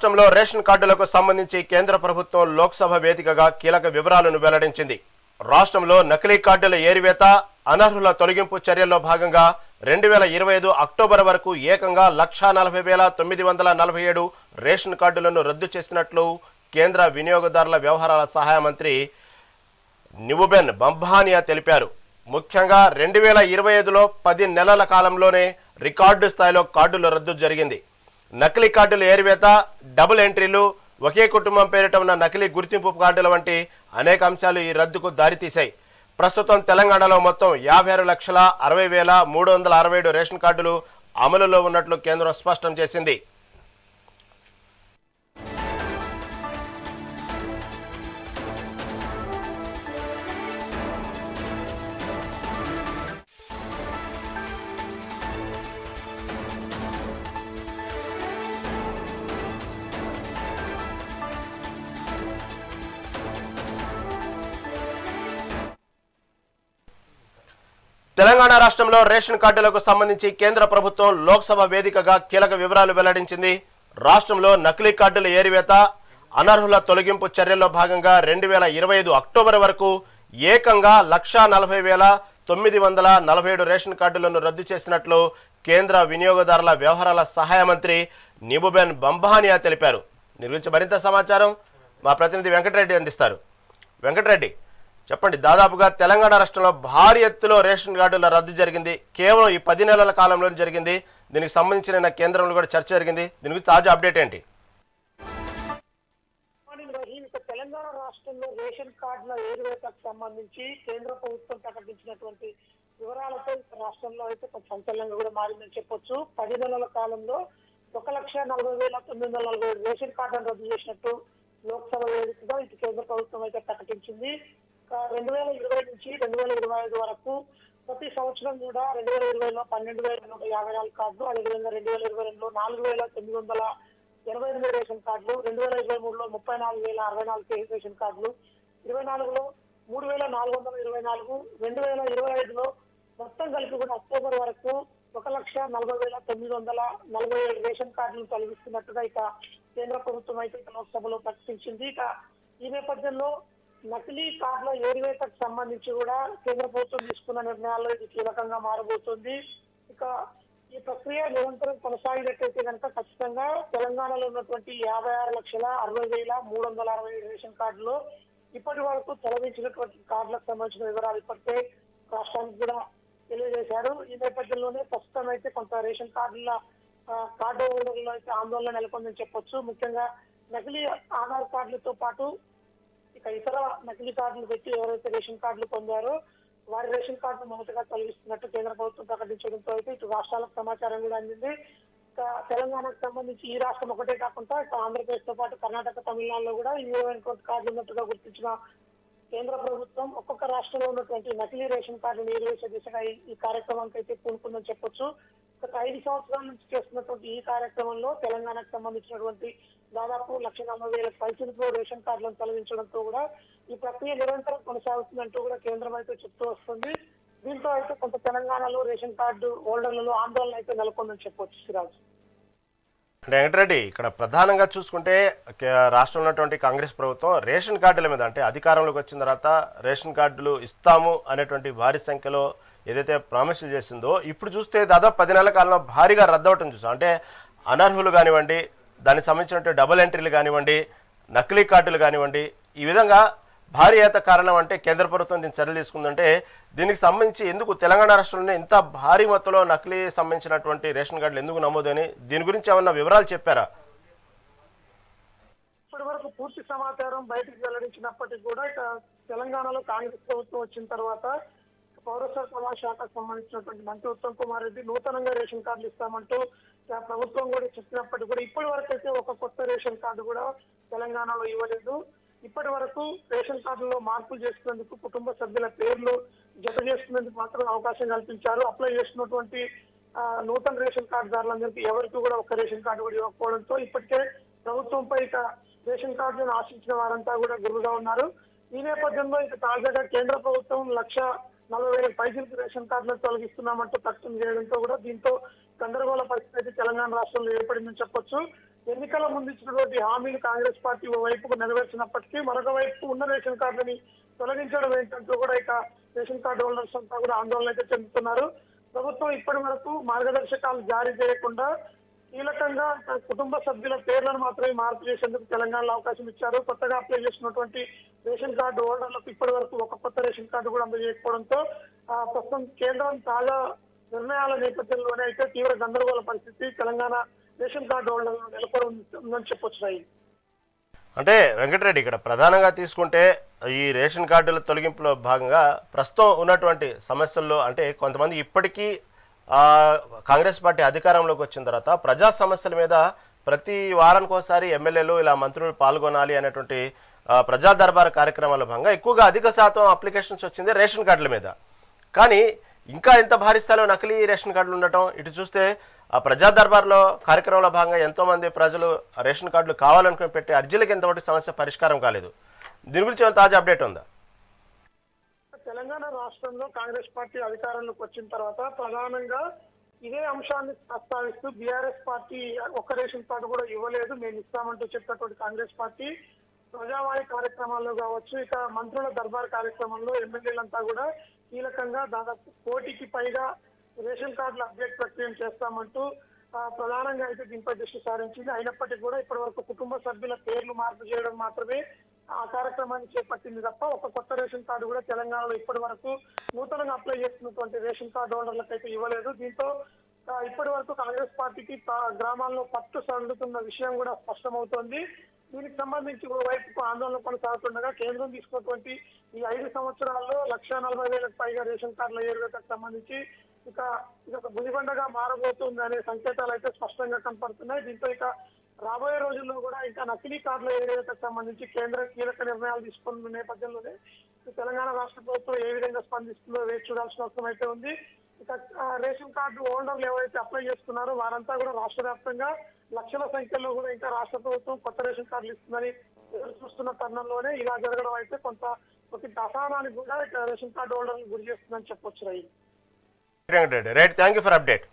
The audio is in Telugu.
రాష్ట్రంలో రేషన్ కార్డులకు సంబంధించి కేంద్ర ప్రభుత్వం లోక్సభ వేదికగా కీలక వివరాలను వెల్లడించింది. రాష్ట్రంలో నకిలీ కార్డుల ఏరివేత, అనర్హుల తొలగింపు చర్యల్లో భాగంగా 2025 అక్టోబర్ వరకు ఏకంగా 1,40,947 రేషన్ కార్డులను రద్దు చేసినట్లు కేంద్ర వినియోగదారుల వ్యవహారాల సహాయ మంత్రి నిబుబెన్ బంబానియా తెలిపారు. ముఖ్యంగా 2025లో 10 నెలల కాలంలోనే రికార్డు స్థాయిలో కార్డుల రద్దు జరిగింది. నకిలీ కార్డుల ఏరివేత, డబుల్ ఎంట్రీలు, ఒకే కుటుంబం పేరిట ఉన్న నకిలీ గుర్తింపు కార్డుల వంటి అనేక అంశాలు ఈ రద్దుకు దారితీశాయి. ప్రస్తుతం తెలంగాణలో మొత్తం 56,60,367 రేషన్ కార్డులు అమలులో ఉన్నట్లు కేంద్రం స్పష్టం చేసింది. తెలంగాణ రాష్ట్రంలో రేషన్ కార్డులకు సంబంధించి కేంద్ర ప్రభుత్వం లోక్సభ వేదికగా కీలక వివరాలు వెల్లడించింది. రాష్ట్రంలో నకిలీ కార్డుల ఏరివేత, అనర్హుల తొలగింపు చర్యల్లో భాగంగా 2025 అక్టోబర్ వరకు ఏకంగా 1,40,947 రేషన్ కార్డులను రద్దు చేసినట్లు కేంద్ర వినియోగదారుల వ్యవహారాల సహాయ మంత్రి నిబుబెన్ బంబానియా తెలిపారు. దీని గురించి మరింత సమాచారం మా ప్రతినిధి వెంకటరెడ్డి అందిస్తారు. వెంకటరెడ్డి, చెప్పండి. దాదాపుగా తెలంగాణ రాష్ట్రంలో భారీ ఎత్తులో రేషన్ కార్డుల రద్దు జరిగింది. కేవలం ఈ 10 నెలల కాలంలో జరిగింది. దీనికి సంబంధించిన కేంద్రంలో కూడా చర్చ జరిగింది. దీని గురించి తాజా అప్డేట్ ఏంటి? తెలంగాణ రాష్ట్రంలో రేషన్ కార్డుల ఏరువేతకు సంబంధించి కేంద్ర ప్రభుత్వం ప్రకటించినటువంటి వివరాలతో రాష్ట్రంలో అయితే కొంత సంచలనంగా కూడా మారిందని చెప్పొచ్చు. 10 నెలల కాలంలో 1,40,947 రేషన్ కార్డులను రద్దు చేసినట్టు లోక్సభ వేదికగా ఇటు కేంద్ర ప్రభుత్వం అయితే ప్రకటించింది. 2020 నుంచి 2025 వరకు ప్రతి సంవత్సరం కూడా 2020లో 12,154 కార్డులు, అదేవిధంగా 2022లో 4,988 రేషన్ కార్డులు, 2023లో 34,064 రేషన్ కార్డులు, 24లో 3,424, 2025లో మొత్తం కలిపి కూడా అక్టోబర్ వరకు 1,40,947 రేషన్ కార్డులను తొలగిస్తున్నట్టుగా ఇక కేంద్ర ప్రభుత్వం అయితే లోక్సభలో ప్రకటించింది. ఇక ఈ నేపథ్యంలో నకిలీ కార్డుల ఏరివేతకు సంబంధించి కూడా కేంద్ర ప్రభుత్వం తీసుకున్న నిర్ణయాల్లో ఇది కీలకంగా మారబోతుంది. ఇక ఈ ప్రక్రియ నిరంతరం కొనసాగినట్లయితే కనుక ఖచ్చితంగా తెలంగాణలో ఉన్నటువంటి 56,60,367 రేషన్ కార్డులు ఇప్పటి వరకు తొలగించినటువంటి కార్డులకు సంబంధించిన వివరాలు ఇప్పటికే రాష్ట్రానికి కూడా తెలియజేశారు. ఈ నేపథ్యంలోనే ప్రస్తుతం అయితే కొంత రేషన్ కార్డుల కార్డు హోల్డర్లో అయితే ఆందోళన నెలకొందని చెప్పొచ్చు. ముఖ్యంగా నకిలీ ఆధార్ కార్డులతో పాటు ఇక ఇతర నకిలీ కార్డులు పెట్టి ఎవరైతే రేషన్ కార్డులు పొందారో వారి రేషన్ కార్డును మొదటగా తొలగిస్తున్నట్టు కేంద్ర ప్రభుత్వం ప్రకటించడంతో అయితే ఇటు రాష్ట్రాలకు సమాచారం కూడా అందింది. ఇక తెలంగాణకు సంబంధించి ఈ రాష్ట్రం ఒకటే కాకుండా ఇక ఆంధ్రప్రదేశ్ తో పాటు కర్ణాటక, తమిళనాడులో కూడా 20,000 కోట్ల కార్డులు ఉన్నట్టుగా గుర్తించిన కేంద్ర ప్రభుత్వం ఒక్కొక్క రాష్ట్రంలో ఉన్నటువంటి నకిలీ రేషన్ కార్డును ఏరివేసే దిశగా ఈ కార్యక్రమానికి అయితే పూనుకుందని చెప్పొచ్చు. గత 5 సంవత్సరాల నుంచి చేస్తున్నటువంటి ఈ కార్యక్రమంలో తెలంగాణకు సంబంధించినటువంటి దాదాపు 1,40,000 పైసలకు రేషన్ కార్డులను తొలగించడంతో కూడా ఈ ప్రక్రియ నిరంతరం కొనసాగుతుందంటూ కూడా కేంద్రం అయితే చెప్తూ వస్తుంది. దీంతో అయితే కొంత తెలంగాణలో రేషన్ కార్డు హోల్డర్లలో ఆందోళన అయితే నెలకొందని చెప్పొచ్చు. సిరాజ్ వెంకటరెడ్డి, ఇక్కడ ప్రధానంగా చూసుకుంటే రాష్ట్రంలో ఉన్నటువంటి కాంగ్రెస్ ప్రభుత్వం రేషన్ కార్డుల మీద, అంటే అధికారంలోకి వచ్చిన తర్వాత రేషన్ కార్డులు ఇస్తాము అనేటువంటి భారీ సంఖ్యలో ఏదైతే ప్రామిసులు చేసిందో ఇప్పుడు చూస్తే దాదాపు 10 నెలల కాలంలో భారీగా రద్దవటం చూసాం. అంటే అనర్హులు కానివ్వండి, దానికి సంబంధించినటువంటి డబుల్ ఎంట్రీలు కానివ్వండి, నకిలీ కార్డులు కానివ్వండి, ఈ విధంగా భారీ ఏత కారణం అంటే కేంద్ర ప్రభుత్వం దీన్ని చర్యలు తీసుకుందంటే దీనికి సంబంధించి ఎందుకు తెలంగాణ రాష్ట్రంలో ఇంత భారీ మొత్తంలో నకిలీ సంబంధించినటువంటి రేషన్ కార్డులు ఎందుకు నమోదని దీని గురించి ఏమన్నా వివరాలు చెప్పారా? ఇప్పటి వరకు పూర్తి సమాచారం బయటకు వెల్లడించినప్పటికీ కూడా ఇక తెలంగాణలో కాంగ్రెస్ ప్రభుత్వం వచ్చిన తర్వాత పౌర సరఫరాల శాఖకు సంబంధించినటువంటి మంత్రి ఉత్తమ్ కుమార్ రెడ్డి నూతనంగా రేషన్ కార్డులు ఇస్తామంటూ ప్రభుత్వం కూడా చెప్పినప్పటికీ కూడా ఇప్పటి వరకు అయితే ఒక కొత్త రేషన్ కార్డు కూడా తెలంగాణలో ఇవ్వలేదు. ఇప్పటి వరకు రేషన్ కార్డులో మార్పులు చేసుకునేందుకు కుటుంబ సభ్యుల పేర్లు జత చేసుకునేందుకు మాత్రం అవకాశం కల్పించారు. అప్లై చేసినటువంటి నూతన రేషన్ కార్డుదారులందరికీ ఎవరికి కూడా ఒక రేషన్ కార్డు కూడా ఇవ్వకపోవడంతో ఇప్పటికే ప్రభుత్వంపై ఇక రేషన్ కార్డులను ఆశించిన వారంతా కూడా గురుగా ఉన్నారు. ఈ నేపథ్యంలో ఇక తాజాగా కేంద్ర ప్రభుత్వం 1,40,000 పైసలకు రేషన్ కార్డులను తొలగిస్తున్నామంటూ ప్రకటన చేయడంతో కూడా దీంతో గందరగోళ పరిస్థితి తెలంగాణ రాష్ట్రంలో ఏర్పడిందని చెప్పొచ్చు. ఎన్నికల ముందు ఇచ్చినటువంటి హామీలు కాంగ్రెస్ పార్టీ ఓ వైపుకు నెరవేర్చినప్పటికీ మరొక వైపు ఉన్న రేషన్ కార్డులని తొలగించడం ఏంటంటూ కూడా ఇక రేషన్ కార్డు హోల్డర్స్ అంతా కూడా ఆందోళన అయితే చెందుతున్నారు. ప్రభుత్వం ఇప్పటి వరకు మార్గదర్శకాలు జారీ చేయకుండా కీలకంగా కుటుంబ సభ్యుల పేర్లను మాత్రమే మార్పు చేసేందుకు తెలంగాణలో అవకాశం ఇచ్చారు. కొత్తగా అప్లై చేసినటువంటి రేషన్ కార్డు హోల్డర్లకు ఇప్పటి వరకు ఒక కొత్త రేషన్ కార్డు కూడా అందజేయకపోవడంతో ప్రస్తుతం కేంద్రం తాజా నిర్ణయాల నేపథ్యంలోనే అయితే తీవ్ర గందరగోళ పరిస్థితి తెలంగాణ రేషన్ కార్డు హోల్డర్లు నెలకొని ఉందని చెప్పొచ్చు. అంటే వెంకటరెడ్డి ఇక్కడ ప్రధానంగా తీసుకుంటే ఈ రేషన్ కార్డుల తొలగింపులో భాగంగా ప్రస్తుతం ఉన్నటువంటి సమస్యల్లో అంటే కొంతమంది ఇప్పటికీ కాంగ్రెస్ పార్టీ అధికారంలోకి వచ్చిన తర్వాత ప్రజా సమస్యల మీద ప్రతి వారానికోసారి ఎమ్మెల్యేలు ఇలా మంత్రులు పాల్గొనాలి అనేటువంటి ప్రజా దర్బార్ కార్యక్రమాల భాగంగా ఎక్కువగా అధిక శాతం అప్లికేషన్స్ వచ్చింది రేషన్ కార్డుల మీద. కానీ ఇంకా ఎంత భారీ స్థాయిలో నకిలీ రేషన్ కార్డులు ఉండటం, ఇటు చూస్తే ఆ ప్రజా దర్బార్లో కార్యక్రమంలో భాగంగా ఎంతోమంది ప్రజలు రేషన్ కార్డులు కావాలనుకుని పెట్టే అర్జీలకు ఎంతవరకు సమస్య పరిష్కారం కాలేదు. దీని గురించి ఏమైనా తాజా అప్డేట్ ఉందా? తెలంగాణ రాష్ట్రంలో కాంగ్రెస్ పార్టీ అధికారంలోకి వచ్చిన తర్వాత ప్రధానంగా ఇదే అంశాన్ని ప్రస్తావిస్తూ బీఆర్ఎస్ పార్టీ ఒక్క రేషన్ కార్డు కూడా ఇవ్వలేదు, మేము ఇస్తామంటూ చెప్పినటువంటి కాంగ్రెస్ పార్టీ ప్రజావాణి కార్యక్రమాల్లో కావచ్చు, ఇక మంత్రుల దర్బార్ కార్యక్రమంలో ఎమ్మెల్యేలంతా కూడా కీలకంగా దాదాపు 1 కోటికి పైగా రేషన్ కార్డుల అప్డేట్ ప్రక్రియ చేస్తామంటూ ప్రధానంగా అయితే దీనిపై దృష్టి సారించింది. అయినప్పటికీ కూడా ఇప్పటి వరకు కుటుంబ సభ్యుల పేర్లు మార్పు చేయడం మాత్రమే ఆ కార్యక్రమాన్ని చేపట్టింది తప్ప ఒక కొత్త రేషన్ కార్డు కూడా తెలంగాణలో ఇప్పటి వరకు నూతనంగా అప్లై చేస్తున్నటువంటి రేషన్ కార్డు హోల్డర్లకు అయితే ఇవ్వలేదు. దీంతో ఇప్పటి వరకు కాంగ్రెస్ పార్టీకి గ్రామాల్లో పట్టు సందుతున్న విషయం కూడా స్పష్టమవుతోంది. దీనికి సంబంధించి వైపు ఆందోళన కొనసాగుతుండగా కేంద్రం తీసుకున్నటువంటి ఈ 5 సంవత్సరాల్లో 1,40,000కు పైగా రేషన్ కార్డుల ఏరువేతకు సంబంధించి ఇక ఒక గుదిబండగా మారబోతుంది అనే సంకేతాలు అయితే స్పష్టంగా కనపడుతున్నాయి. దీంతో ఇక రాబోయే రోజుల్లో కూడా ఇంకా నకిలీ కార్డుల ఏరియాలకు సంబంధించి కేంద్రం కీలక నిర్ణయాలు తీసుకున్న నేపథ్యంలోనే తెలంగాణ రాష్ట్ర ప్రభుత్వం ఏ విధంగా స్పందిస్తుందో వేచి చూడాల్సిన అవసరం అయితే ఉంది. ఇక రేషన్ కార్డు హోల్డర్లు ఎవరైతే అప్లై చేస్తున్నారో వారంతా కూడా రాష్ట్ర వ్యాప్తంగా లక్షల సంఖ్యలో కూడా ఇంకా రాష్ట్ర ప్రభుత్వం కొత్త రేషన్ కార్డులు ఇస్తుందని ఎదురు చూస్తున్న తరుణంలోనే ఇలా జరగడం అయితే కొంత అసహనానికి కూడా రేషన్ కార్డు హోల్డర్లు గురి చేస్తుందని చెప్పొచ్చు. Right, thank you for update.